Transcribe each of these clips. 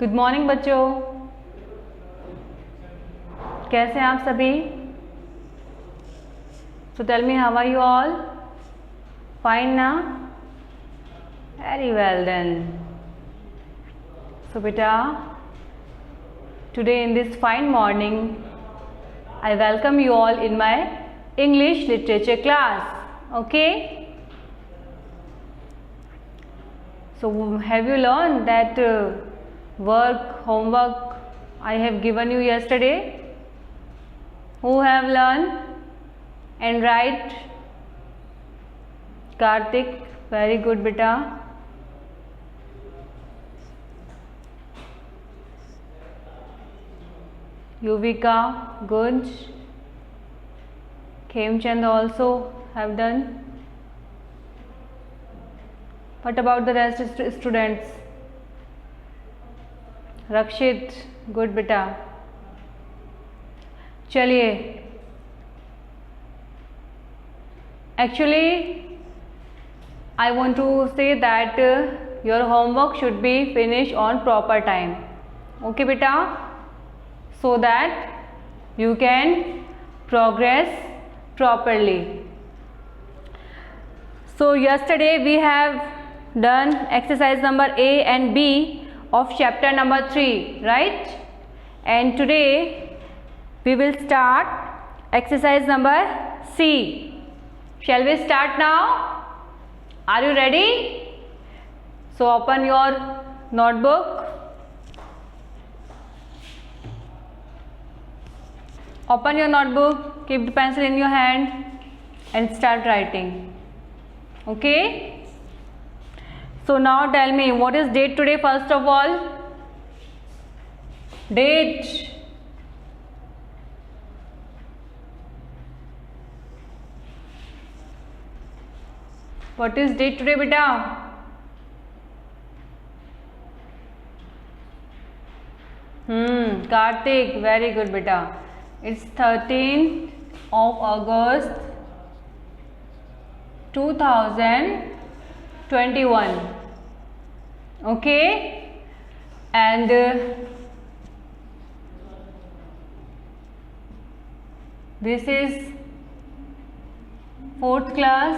Good morning बच्चों, कैसे हैं आप सभी? So tell me, how are you all? Fine ना? Very well then. सो बेटा, today in this fine morning I welcome you all in my English literature class. Okay? So have you learned that homework I have given you yesterday? Who have learned and write? Karthik, very good beta. Yuvika, good. Khemchand also have done. What about the rest students? Rakshit, good beta. चलिए, actually I want to say that your homework should be finished on proper time. Okay beta? So that you can progress properly. So yesterday we have done exercise number A and B of chapter number 3, right? And today we will start exercise number C. Shall we start now? Are you ready? So open your notebook. Open your notebook, keep the pencil in your hand and start writing. Okay? So now tell me, what is date today first of all? Date. What is date today beta? Karthik, very good beta. It's 13th of August 2021. Okay? And this is 4th class.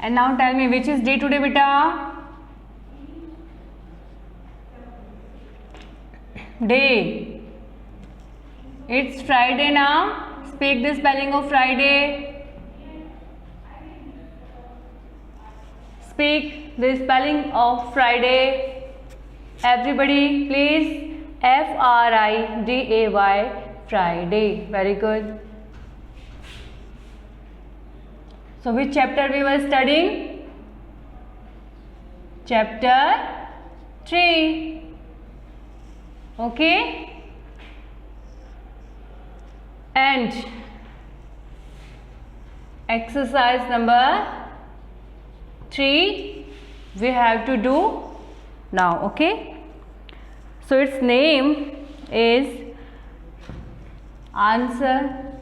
And now tell me, which is day today beta? Day. It's Friday now. Speak the spelling of Friday. Speak the spelling of Friday. Everybody please. Friday. Friday. Very good. So which chapter we were studying? Chapter 3. Okay? And exercise number 3 we have to do now. Okay? So its name is answer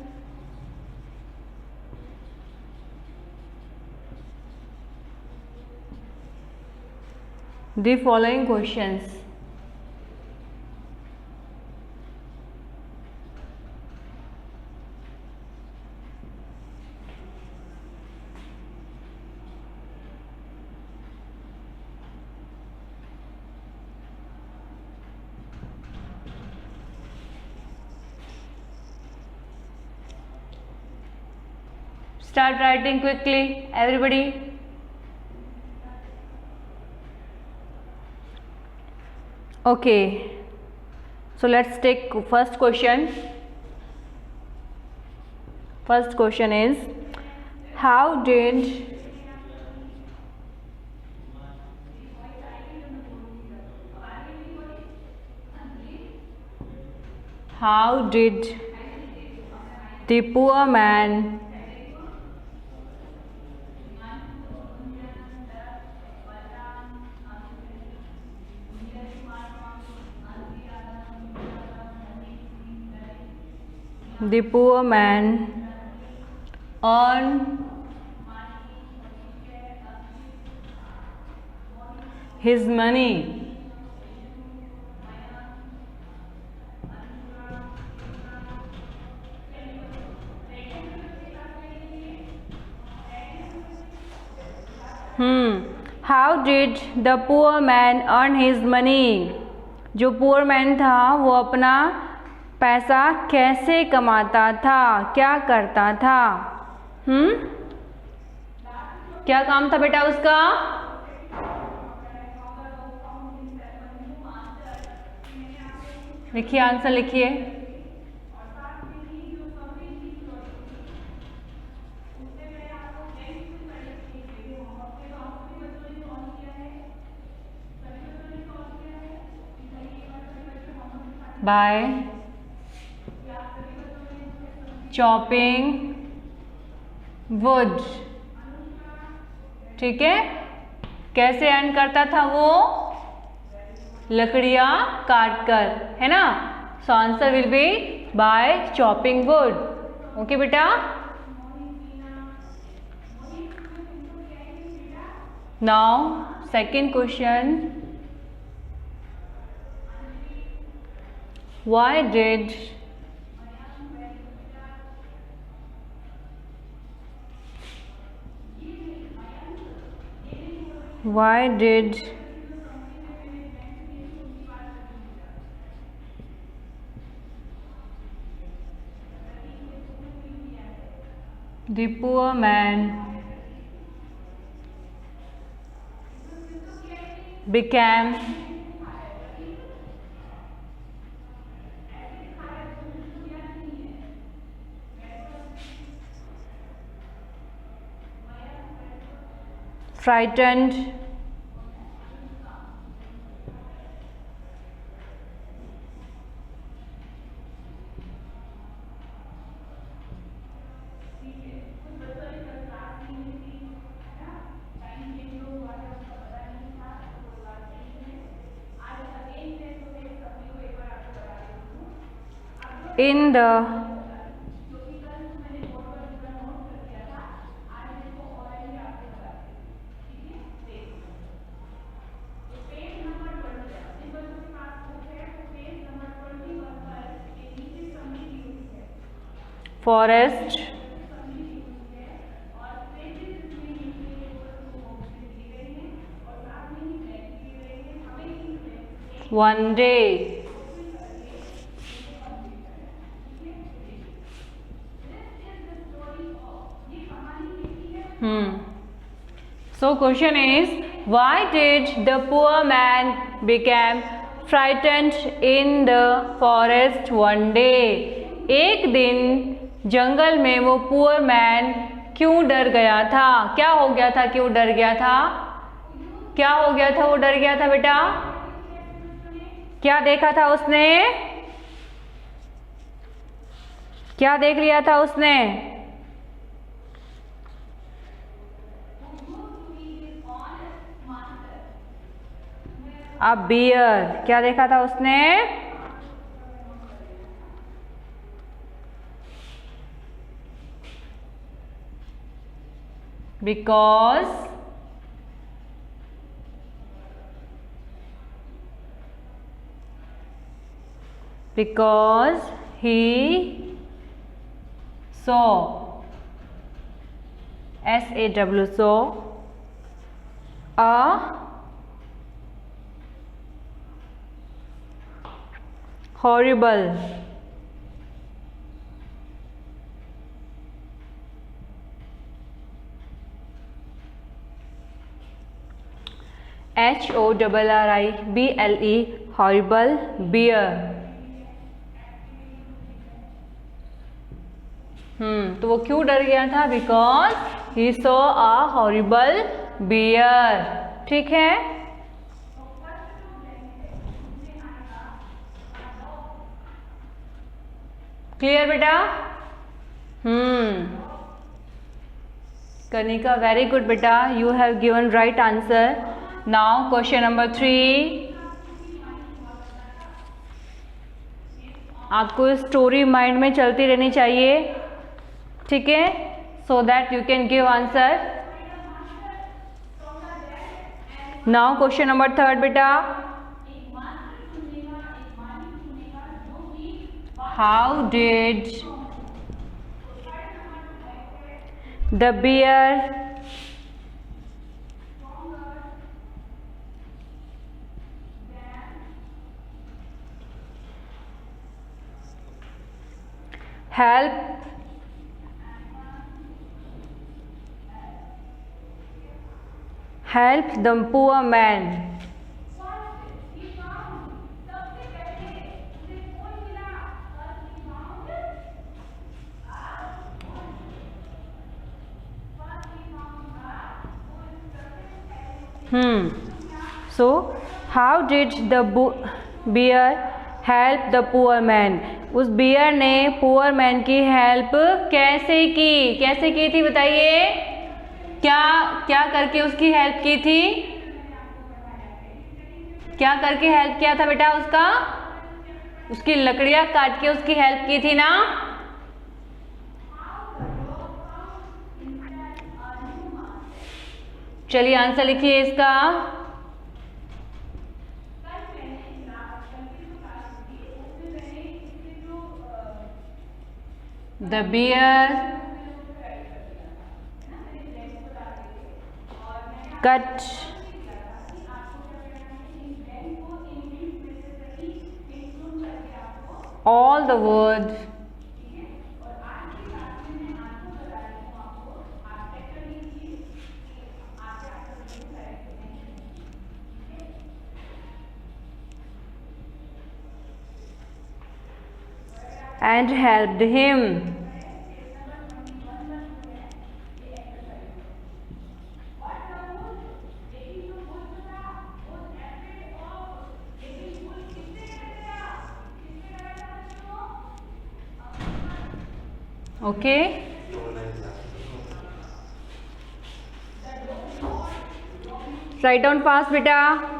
the following questions. Start writing quickly, everybody. Okay, so let's take first question. First question is, how did the poor man earn his money. How did the poor man earn his money? जो poor man था वो अपना पैसा कैसे कमाता था, क्या करता था? क्या काम था बेटा उसका? लिखिए, आंसर लिखिए। By chopping wood. ठीक है, कैसे अर्न करता था वो? लकड़ियां काट कर, है ना। So answer will be by chopping wood. Okay बेटा। Now second question, why did the poor man became frightened in the forest one day. So question is, why did the poor man become frightened in the forest one day? एक दिन जंगल में वो poor man क्यों डर गया था? क्या हो गया था? क्यों डर गया था? क्या हो गया था? वो डर गया था बेटा। क्या देखा था उसने? क्या देख लिया था उसने? अ बियर। क्या देखा था उसने? because he saw saw a horrible HORRIBLE horrible bear। तो वो क्यों डर गया था? Because he saw a horrible bear. ठीक है, क्लियर बेटा? कनिका, वेरी गुड बेटा, you have given right answer. Now question number 3। आपको स्टोरी माइंड में चलती रहनी चाहिए, ठीक है, so that you can give answer. Now question number 3 beta. How did the bear help the poor man? So how did the bear help the poor man? उस beer ने poor man की help कैसे की थी बताइए? क्या करके उसकी हेल्प की थी? क्या करके हेल्प किया था बेटा उसका? उसकी लकड़ियां काट के उसकी हेल्प की थी ना? चलिए आंसर लिखिए इसका। The bear cut all the wood and helped him. Okay. Write down fast beta.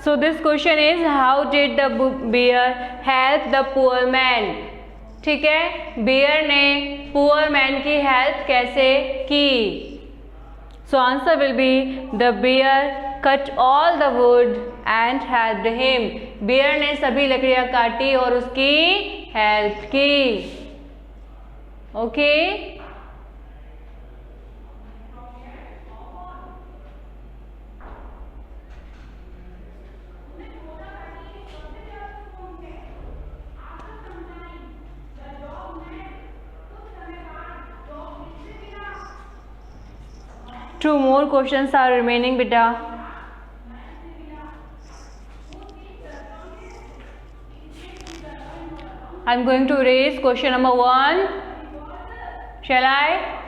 So this question is how did the bear help the poor man? ठीक है, bear ने poor man की help कैसे की? So answer will be the bear cut all the wood and helped him. Bear ने सभी लकड़ियां काटी और उसकी हेल्प की. Okay? Two more questions are remaining beta. I'm going to raise question number 1. Shall I?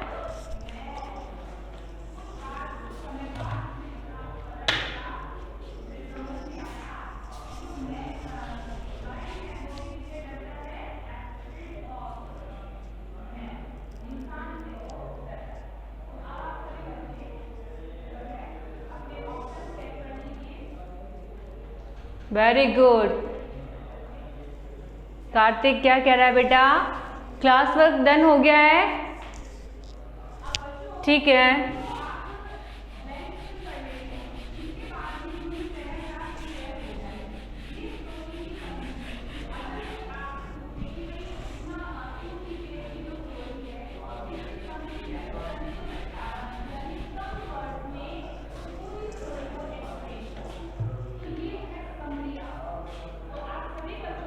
Very good. Kartik क्या कह रहा है बेटा? क्लास वर्क डन हो गया है? ठीक है.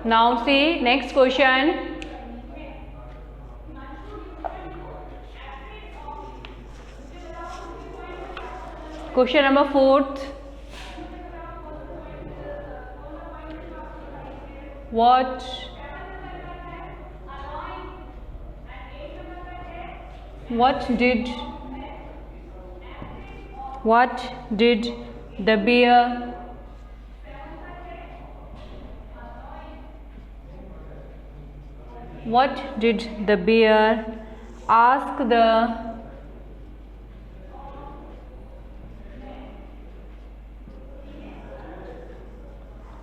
Now see next question. Question number 4. What did the bear ask the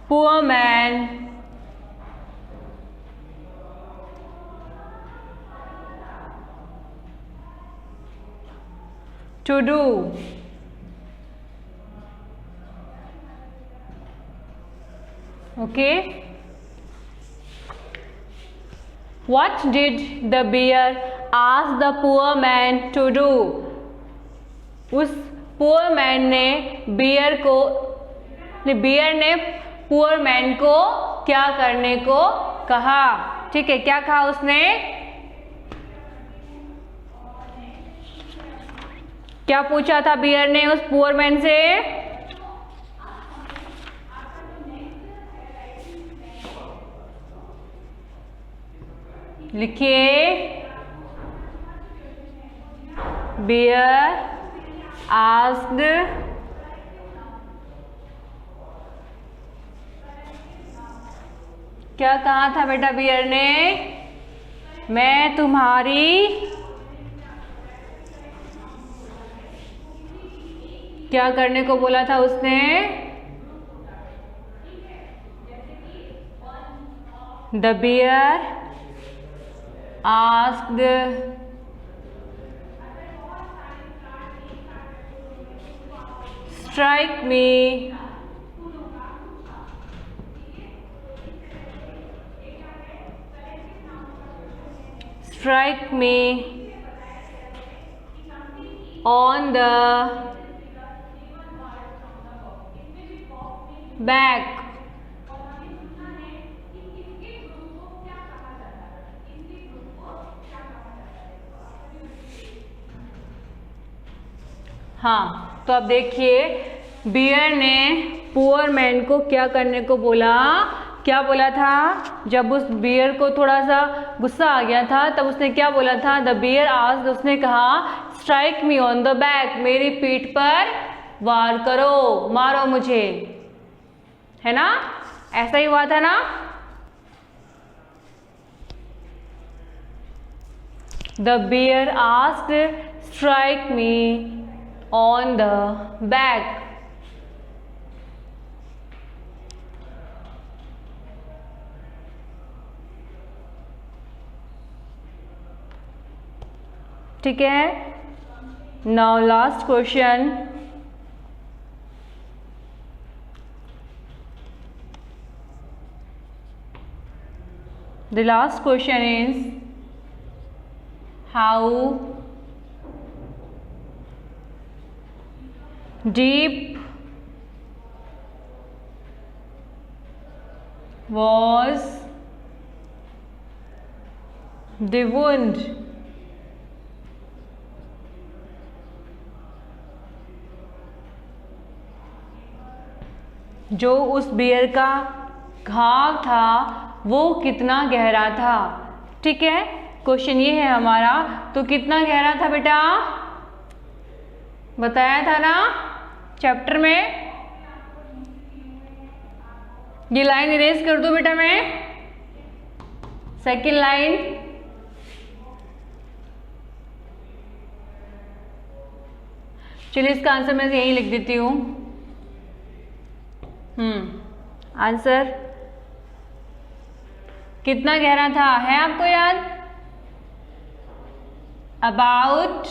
poor man to do. Okay. What did the bear ask the poor man to do? उस poor man ने bear ने poor man को क्या करने को कहा? ठीक है, क्या कहा उसने? क्या पूछा था bear ने उस poor man से? लिखिए, bear asked क्या कहा था बेटा बियर ने? मैं तुम्हारी क्या करने को बोला था उसने? The bear asked strike me on the back. हाँ, तो अब देखिए बियर ने पुअर मैन को क्या करने को बोला? क्या बोला था? जब उस बियर को थोड़ा सा गुस्सा आ गया था तब उसने क्या बोला था? द बियर आस्क्ड, उसने कहा strike me on the back, मेरी पीठ पर वार करो, मारो मुझे, है ना? ऐसा ही हुआ था ना? The bear asked strike me on the back. ठीक है. Now last question. The last question is how deep was the wound? जो उस बियर का घाव था वो कितना गहरा था? ठीक है, क्वेश्चन ये है हमारा. तो कितना गहरा था बेटा? बताया था ना चैप्टर में. ये लाइन इरेज कर दो बेटा मैं. Second line. चलिए इसका आंसर मैं यहीं लिख देती हूँ. आंसर कितना गहरा था है आपको याद? About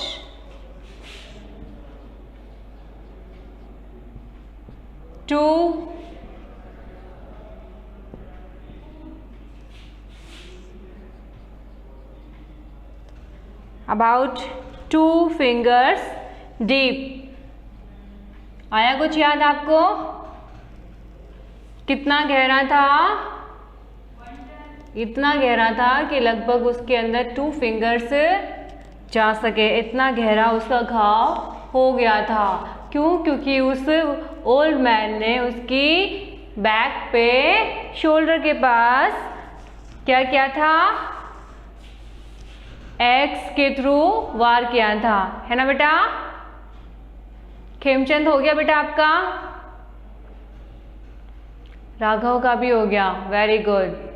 2 fingers deep. आया कुछ याद आपको? कितना गहरा था? इतना गहरा था कि लगभग उसके अंदर 2 फिंगर्स जा सके, इतना गहरा उसका घाव हो गया था. क्यों? क्योंकि उस ओल्ड मैन ने उसकी बैक पे, शोल्डर के पास क्या किया था? एक्स के थ्रू वार किया था, है ना बेटा? खेमचंद हो गया बेटा आपका? राघव का भी हो गया. Very good.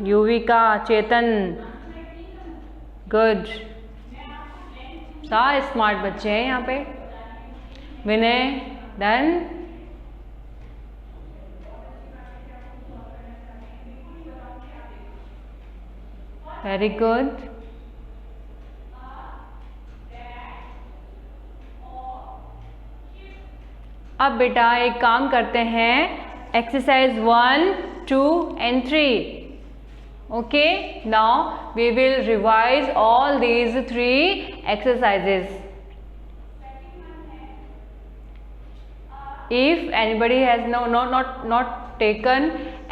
Yuvika, Chetan, good. सारे स्मार्ट बच्चे हैं यहाँ पे. विनय, डन. Very good. अब बेटा एक काम करते हैं, exercise 1, 2 and 3. Okay, now we will revise all these 3 exercises. If anybody has not taken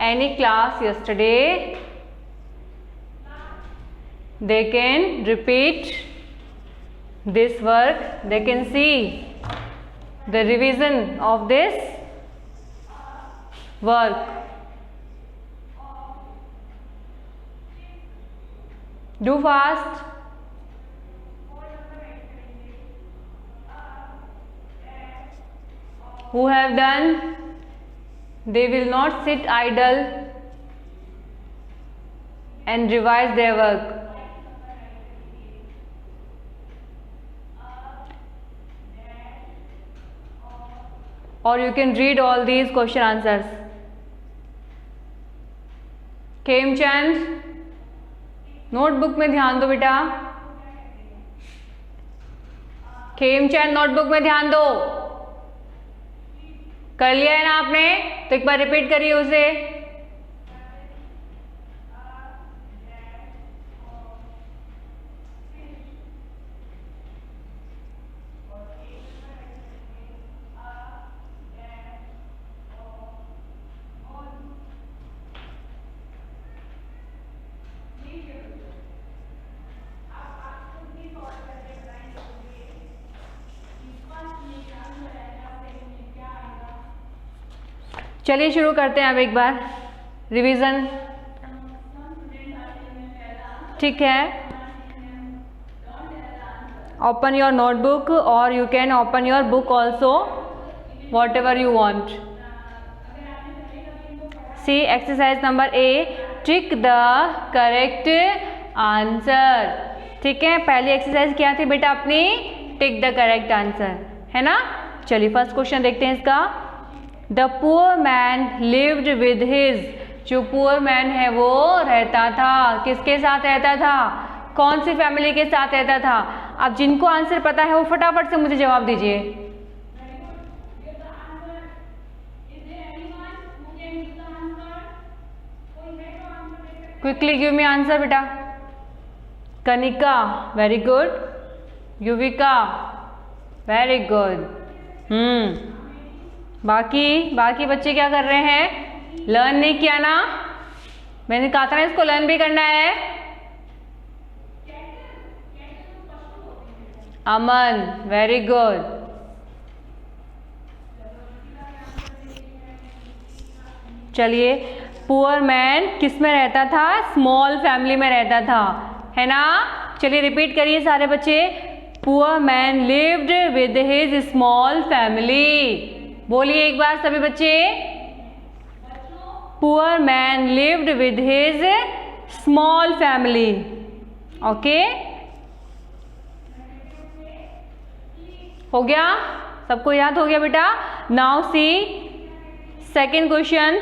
any class yesterday, they can repeat this work. They can see the revision of this work. Do fast. Who have done, they will not sit idle and revise their work. Or you can read all these question answers. Khemchand, notebook में ध्यान दो बेटा। Khemchand, notebook में ध्यान दो। कर लिया है ना आपने? तो एक बार रिपीट करिए उसे। चलिए शुरू करते हैं अब एक बार रिवीजन। ठीक है, ओपन योर नोटबुक और you can open your book also, whatever you want. See exercise number A, tick the correct answer. ठीक है, पहली एक्सरसाइज क्या थी बेटा अपनी? टिक द करेक्ट आंसर, है ना। चलिए फर्स्ट क्वेश्चन देखते हैं इसका। The poor man lived with his, जो पुअर मैन है वो रहता था, किसके साथ रहता था? कौन सी फैमिली के साथ रहता था? अब जिनको आंसर पता है वो फटाफट से मुझे जवाब दीजिए। क्विकली गिव मी आंसर बेटा। Kanika, very good. Yuvika, very good. बाकी बच्चे क्या कर रहे हैं? लर्न नहीं किया ना? मैंने कहा था ना इसको लर्न भी करना है। अमन, वेरी गुड। चलिए, पुअर मैन किस में रहता था? स्मॉल फैमिली में रहता था, है ना। चलिए रिपीट करिए सारे बच्चे। Poor man lived with his small family. बोलिए एक बार सभी बच्चे। Poor man lived with his small family. Okay, हो गया? सबको याद हो गया बेटा? Now see second question.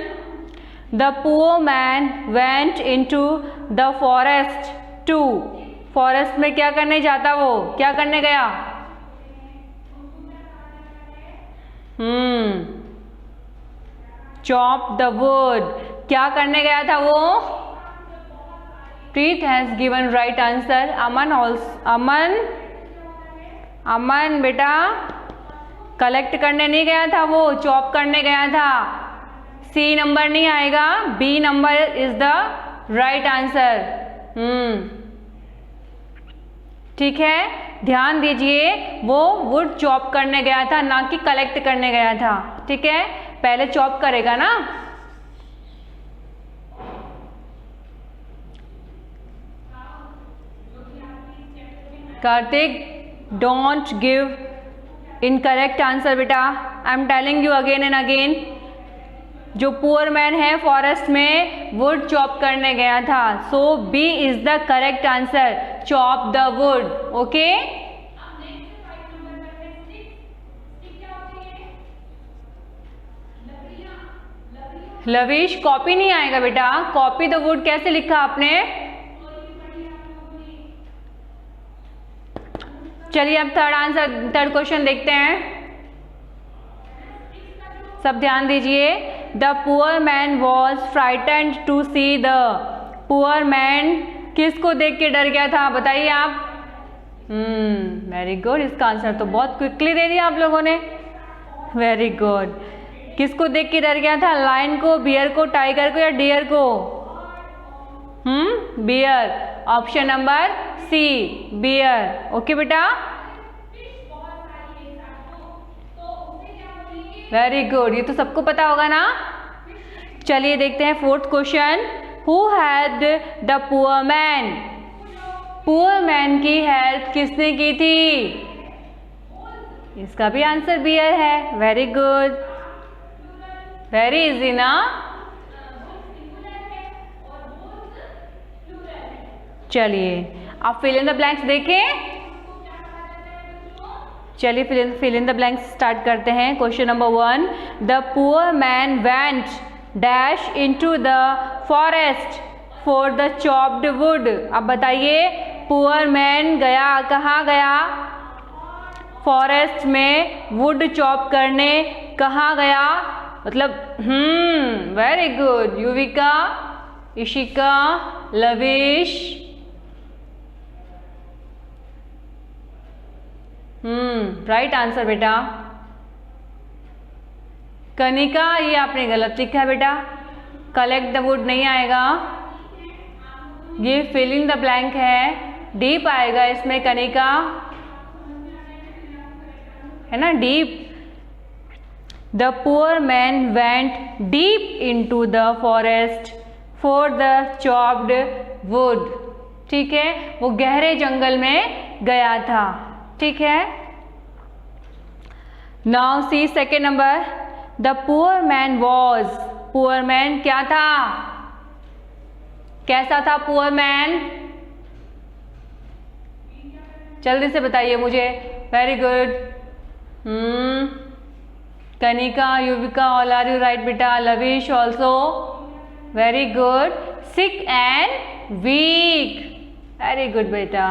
The poor man went into the forest to, forest में क्या करने जाता? वो क्या करने गया? चॉप द वुड, क्या करने गया था वो? प्रीत हैज गिवन राइट आंसर। अमन बेटा कलेक्ट करने नहीं गया था, वो चॉप करने गया था। सी नंबर नहीं आएगा, B number is the right answer. ठीक है, ध्यान दीजिए, वो वुड चॉप करने गया था, ना कि कलेक्ट करने गया था। ठीक है, पहले चॉप करेगा ना। Kartik, don't give incorrect answer बेटा। I am telling you again and again. जो पुअर मैन है फॉरेस्ट में वुड चॉप करने गया था, so B is the correct answer, chop the wood. Okay, Lavish copy नहीं आएगा बेटा। कॉपी द वुड कैसे लिखा आपने? चलिए अब थर्ड क्वेश्चन देखते हैं। सब ध्यान दीजिए। The poor man was frightened to see the, poor man किसको देख के डर गया था, बताइए आप। वेरी गुड, इसका आंसर तो बहुत क्विकली दे दिया आप लोगों ने, वेरी गुड। किसको देख के डर गया था, लायन को, बियर को, टाइगर को या डियर को? Bear, option number C, bear. Okay बेटा, वेरी गुड, ये तो सबको पता होगा ना। चलिए देखते हैं fourth question. Who had the poor man, poor man की हेल्प किसने की थी? इसका भी आंसर बियर है, वेरी गुड, वेरी इजी ना। चलिए आप फिल इन द ब्लैंक्स देखें। चलिए fill in the blanks start करते हैं। Question number 1, the poor man went dash into the forest for the chopped would. अब बताइए, पुअर मैन गया, कहाँ गया? फॉरेस्ट में वुड चॉप करने कहाँ गया? मतलब very good, Yuvika, Ishika, lavish, right answer बेटा। कनिका, ये आपने गलत लिखा है बेटा, कलेक्ट द वुड नहीं आएगा, ये फिल इन द ब्लैंक है, डीप आएगा इसमें कनिका, है ना, deep. The poor man went deep into the forest for the chopped would. ठीक है, वो गहरे जंगल में गया था। ठीक है, now see second number, the poor man was, poor man क्या था, कैसा था पुअर मैन? जल्दी से बताइए मुझे, very good. Kanika, Yuvika, all are you right बेटा, Lavish also, very good. Sick and weak, very good बेटा।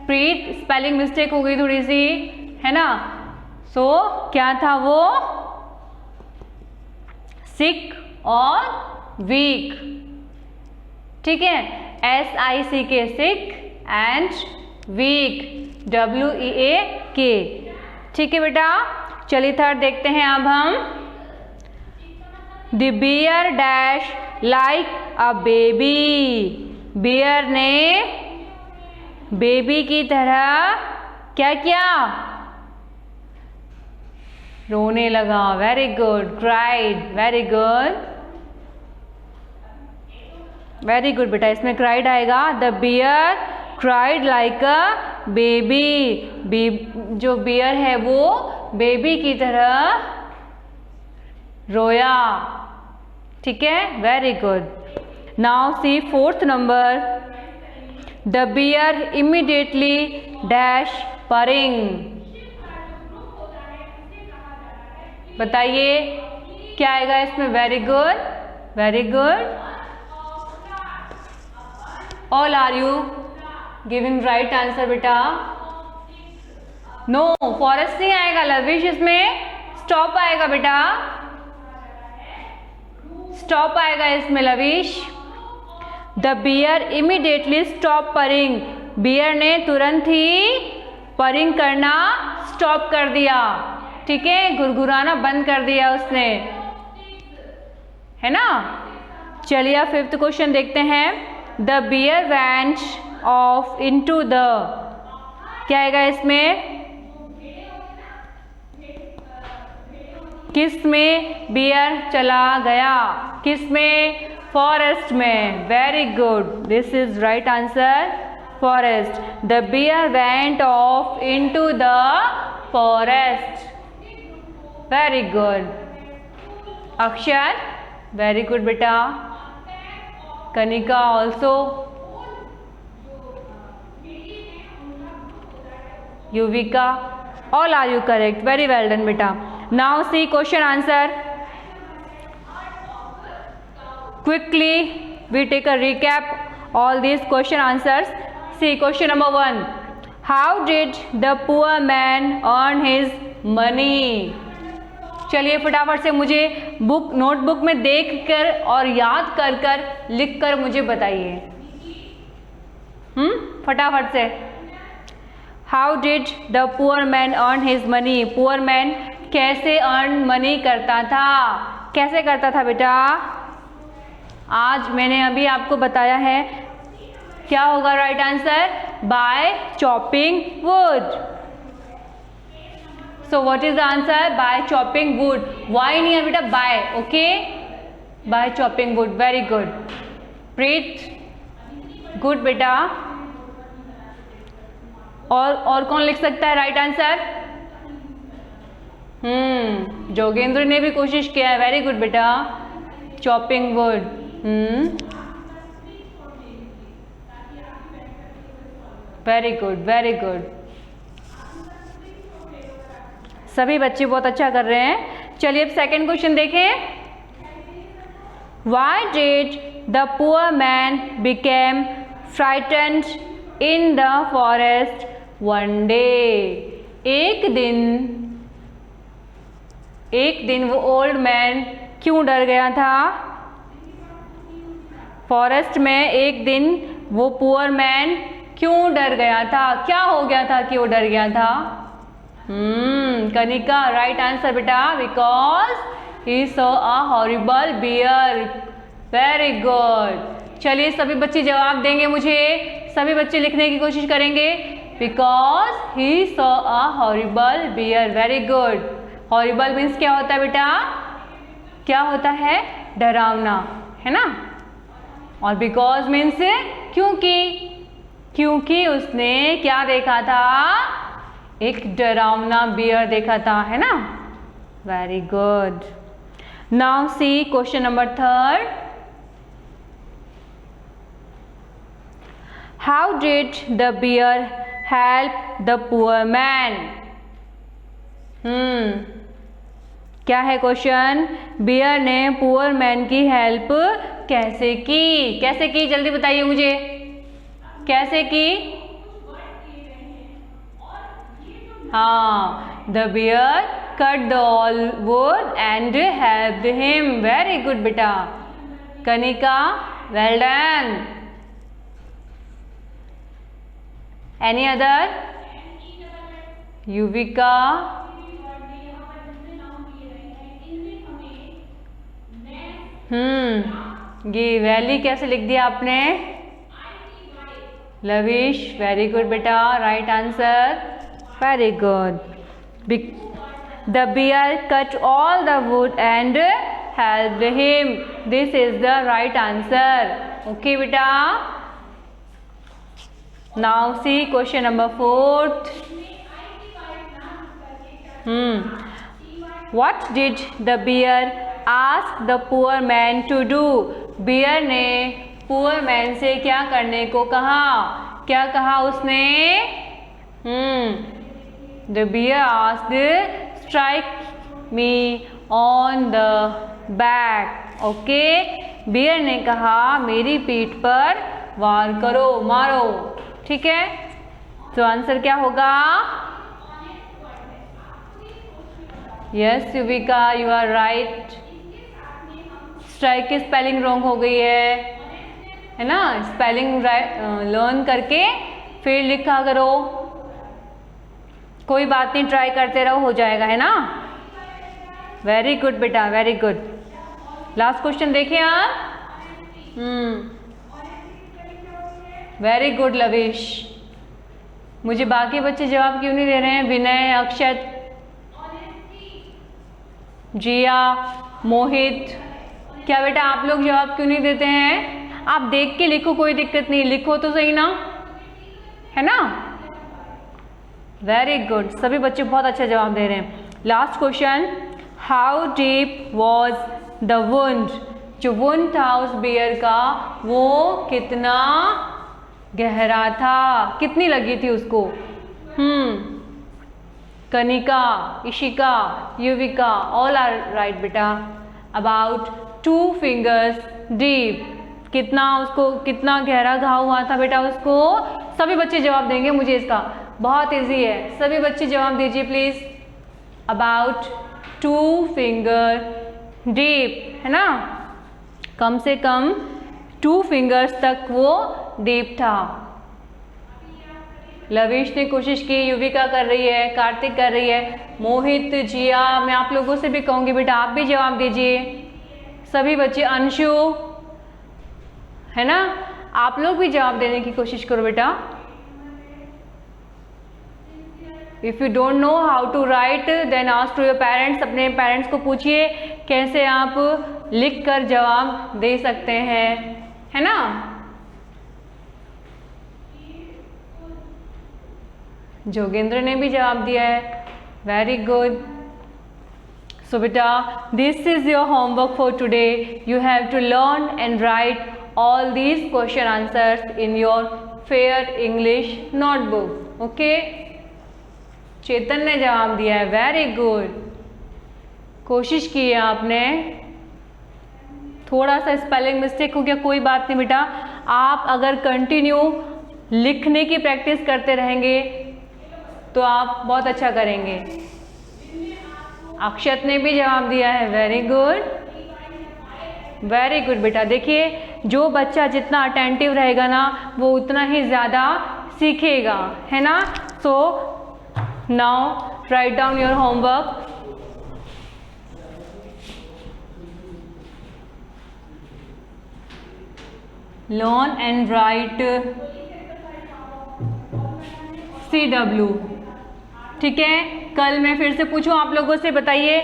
प्रीत, स्पेलिंग मिस्टेक हो गई थोड़ी सी, है ना। सो क्या था वो? सिक और वीक। ठीक है, SICK, sick and weak, WEAK। ठीक है बेटा, चलिए थर्ड देखते हैं अब हम। The bear dash like a baby, bear ने बेबी की तरह क्या किया? रोने लगा, very good, cried, very good, very good बेटा, इसमें क्राइड आएगा। The bear cried like a baby, जो बियर है वो बेबी की तरह रोया। ठीक है, very good. Now see fourth number, the bear immediately dash purring. बताइए क्या आएगा इसमें? Very good, very good, all are you giving right answer बेटा। नो, फॉरेस्ट नहीं आएगा लविश, इसमें स्टॉप आएगा बेटा, स्टॉप आएगा इसमें लविश। The bear immediately stop purring, bear ने तुरंत ही परिंग करना स्टॉप कर दिया। ठीक है, गुरगुराना बंद कर दिया उसने, है ना। चलिए अब फिफ्थ क्वेश्चन देखते हैं। The bear went off into the, क्या आएगा इसमें? किस में बियर चला गया? किस में? फॉरेस्ट में, very good, this is right answer, forest. The bear went off into the forest, very good. Akshar, very good बेटा। Kanika also, Yuvika, all are you correct, very well done बेटा। Now see question answer quickly, we take a recap all these question answers. See question number 1, how did the poor man earn his money? चलिए फटाफट से मुझे notebook में देख कर और याद कर कर लिख कर मुझे बताइए। फटाफट से। How did the poor man earn his money? Poor man कैसे अर्न मनी करता था? कैसे करता था बेटा? आज मैंने अभी आपको बताया है। क्या होगा right answer? By chopping wood. So what is the answer? By chopping wood. Y नहीं है बेटा? By. Okay, by chopping wood. Very good Preet, good बेटा। और कौन लिख सकता है राइट आंसर? जोगेंद्र ने भी कोशिश किया है। वेरी गुड बेटा, chopping wood. Very good, very good. सभी बच्चे बहुत अच्छा कर रहे हैं। चलिए अब सेकंड क्वेश्चन देखें। Why did the poor man became frightened in the forest one day? एक दिन वो ओल्ड मैन क्यों डर गया था? फॉरेस्ट में एक दिन वो पुअर मैन क्यों डर गया था? क्या हो गया था कि वो डर गया था? कनिका, राइट आंसर बेटा। Because he saw a horrible bear. Very good. चलिए सभी बच्चे जवाब देंगे मुझे। सभी बच्चे लिखने की कोशिश करेंगे। Because he saw a horrible bear. Very good. Horrible means क्या होता है बेटा? क्या होता है? डरावना, है ना। और बिकॉज मीन्स क्योंकि उसने क्या देखा था? एक डरावना बियर देखा था, है ना। Very good. Now see question number 3। How did the bear help the poor man? क्या है क्वेश्चन? बियर ने पुअर मैन की हेल्प कैसे की? कैसे की? जल्दी बताइए मुझे, कैसे की? हाँ, the bear cut the all wood and helped him. Very good बेटा। Kanika, well done. Any other? Yuvika, ये वैली कैसे लिख दिया आपने? लविश, वेरी गुड बेटा, right answer. Very good. The bear cut all the wood and helped him. This is the right answer. Okay बेटा। Now see question number 4। What did the bear ask the poor man to do? Bear ने poor man से क्या करने को कहा? क्या कहा उसने? The bear asked, strike me on the back. Okay, bear ने कहा मेरी पीठ पर वार करो, मारो। ठीक है, तो आंसर क्या होगा? Yes Yuvika, you are right. Strike की स्पेलिंग रॉन्ग हो गई है ना। स्पेलिंग लर्न करके फिर लिखा करो। कोई बात नहीं, ट्राई करते रहो, हो जाएगा, है ना। वेरी गुड बेटा, वेरी गुड। लास्ट क्वेश्चन देखिए आप। Very good lavish. मुझे बाकी बच्चे जवाब क्यों नहीं दे रहे हैं? विनय, अक्षत, जिया, मोहित, क्या बेटा आप लोग जवाब क्यों नहीं देते हैं? आप देख के लिखो, कोई दिक्कत नहीं, लिखो तो सही ना, है ना। वेरी गुड, सभी बच्चे बहुत अच्छा जवाब दे रहे हैं। Last question, how deep was the wound? जो वुंड था उस बियर का, वो कितना गहरा था? कितनी लगी थी उसको? Kanika, Ishika, Yuvika, all are right बेटा। About 2 fingers deep. कितना उसको, कितना गहरा घाव हुआ था बेटा उसको? सभी बच्चे जवाब देंगे मुझे इसका। बहुत इजी है, सभी बच्चे जवाब दीजिए प्लीज। अबाउट 2 फिंगर डीप, है ना, कम से कम 2 फिंगर्स तक वो डीप था। लविश ने कोशिश की, युविका कर रही है, कार्तिक कर रही है, मोहित, जिया, मैं आप लोगों से भी कहूँगी बेटा आप भी जवाब दीजिए, सभी बच्चे, अंशु, है ना, आप लोग भी जवाब देने की कोशिश करो बेटा। If you don't know how to write then ask to your parents, अपने पेरेंट्स को पूछिए कैसे आप लिख कर जवाब दे सकते हैं, है ना। जोगेंद्र ने भी जवाब दिया है, वेरी गुड। सो बेटा this is your homework for today, you have to learn and write all these question answers in your fair English notebook, okay. Chetan ने जवाब दिया है, वेरी गुड, कोशिश की है आपने। थोड़ा सा स्पेलिंग मिस्टेक हो गया, कोई बात नहीं बेटा, आप अगर कंटिन्यू लिखने की प्रैक्टिस करते रहेंगे तो आप बहुत अच्छा करेंगे। अक्षत ने भी जवाब दिया है, वेरी गुड, वेरी गुड बेटा। देखिए जो बच्चा जितना अटेंटिव रहेगा ना वो उतना ही ज़्यादा सीखेगा, है ना। So now write down your homework. Learn and right CW, ठीक है। कल मैं फिर से पूछूं आप लोगों से, बताइए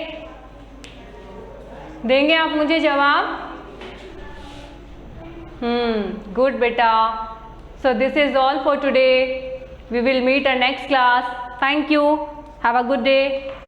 देंगे आप मुझे जवाब? गुड बेटा। So this is all for today, we will meet a next class. Thank you, have a good day.